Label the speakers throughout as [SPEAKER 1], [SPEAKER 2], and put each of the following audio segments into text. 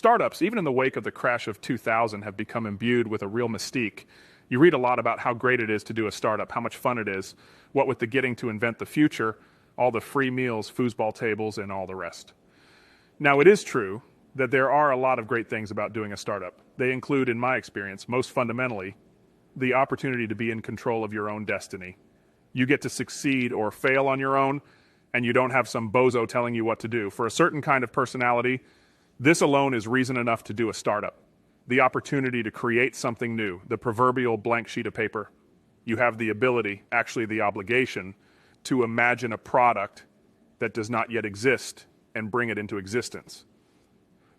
[SPEAKER 1] Startups, even in the wake of the crash of 2000, have become imbued with a real mystique. You read a lot about how great it is to do a startup, how much fun it is, what with the getting to invent the future, all the free meals, foosball tables, and all the rest. Now, it is true that there are a lot of great things about doing a startup. They include, in my experience, most fundamentally, the opportunity to be in control of your own destiny. You get to succeed or fail on your own, and you don't have some bozo telling you what to do. For a certain kind of personality, this alone is reason enough to do a startup. The opportunity to create something new, the proverbial blank sheet of paper. You have the ability, actually the obligation, to imagine a product that does not yet exist and bring it into existence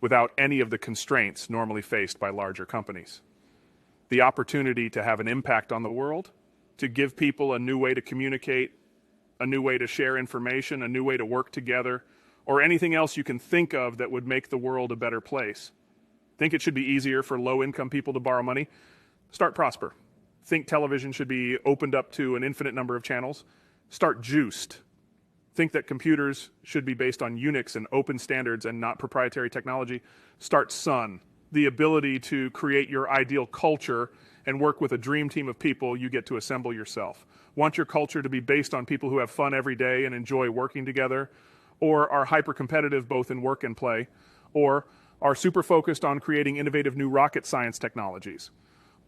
[SPEAKER 1] without any of the constraints normally faced by larger companies. The opportunity to have an impact on the world, to give people a new way to communicate, a new way to share information, a new way to work together, or anything else you can think of that would make the world a better place. Think it should be easier for low-income people to borrow money? Start Prosper. Think television should be opened up to an infinite number of channels? Start Juiced. Think that computers should be based on Unix and open standards and not proprietary technology? Start Sun. The ability to create your ideal culture and work with a dream team of people you get to assemble yourself. Want your culture to be based on people who have fun every day and enjoy working together, or are hyper-competitive both in work and play, or are super focused on creating innovative new rocket science technologies,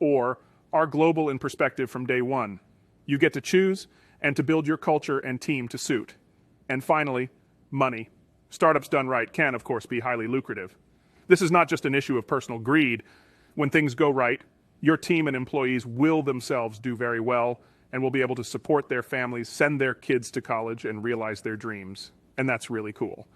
[SPEAKER 1] or are global in perspective from day one. You get to choose and to build your culture and team to suit. And finally, money. Startups done right can, of course, be highly lucrative. This is not just an issue of personal greed. When things go right, your team and employees will themselves do very well and will be able to support their families, send their kids to college, and realize their dreams. And that's really cool.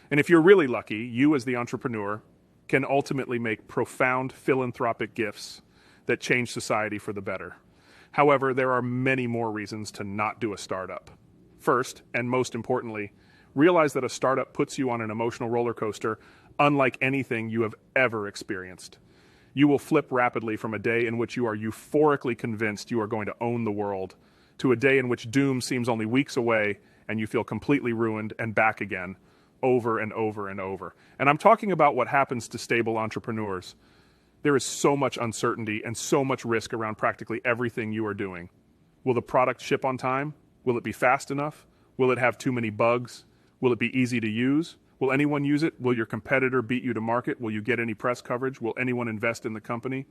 [SPEAKER 1] And if you're really lucky, you as the entrepreneur can ultimately make profound philanthropic gifts that change society for the better. However, there are many more reasons to not do a startup. First, and most importantly, realize that a startup puts you on an emotional roller coaster unlike anything you have ever experienced. You will flip rapidly from a day in which you are euphorically convinced you are going to own the world to a day in which doom seems only weeks away and you feel completely ruined and back again, over and over and over. And I'm talking about what happens to stable entrepreneurs. There is so much uncertainty and so much risk around practically everything you are doing. Will the product ship on time? Will it be fast enough? Will it have too many bugs? Will it be easy to use? Will anyone use it? Will your competitor beat you to market? Will you get any press coverage? Will anyone invest in the company?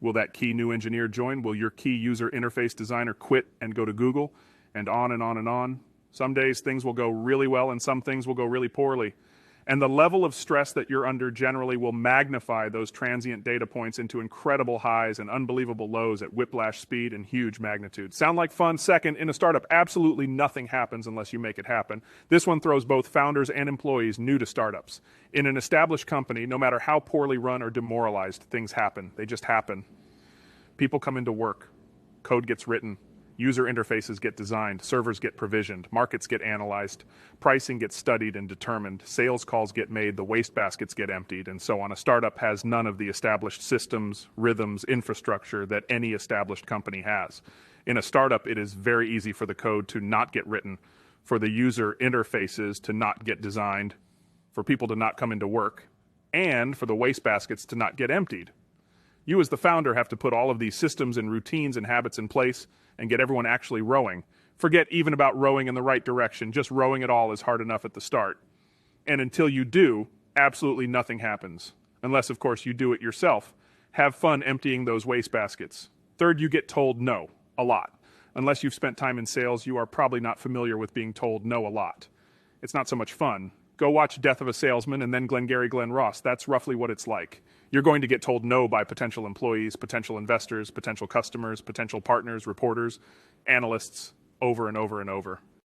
[SPEAKER 1] Will that key new engineer join? Will your key user interface designer quit and go to Google? And on and on and on. Some days things will go really well and some things will go really poorly. And the level of stress that you're under generally will magnify those transient data points into incredible highs and unbelievable lows at whiplash speed and huge magnitude. Sound like fun? Second, in a startup, absolutely nothing happens unless you make it happen. This one throws both founders and employees new to startups. In an established company, no matter how poorly run or demoralized, things happen. They just happen. People come into work. Code gets written. User interfaces get designed, servers get provisioned, markets get analyzed, pricing gets studied and determined, sales calls get made, the wastebaskets get emptied, and so on. A startup has none of the established systems, rhythms, infrastructure that any established company has. In a startup, it is very easy for the code to not get written, for the user interfaces to not get designed, for people to not come into work, and for the wastebaskets to not get emptied. You as the founder have to put all of these systems and routines and habits in place and get everyone actually rowing. Forget even about rowing in the right direction. Just rowing at all is hard enough at the start. And until you do, absolutely nothing happens. Unless, of course, you do it yourself. Have fun emptying those wastebaskets. Third, you get told no, a lot. Unless you've spent time in sales, you are probably not familiar with being told no a lot. It's not so much fun. Go watch Death of a Salesman and then Glengarry Glen Ross. That's roughly what it's like. You're going to get told no by potential employees, potential investors, potential customers, potential partners, reporters, analysts, over and over and over.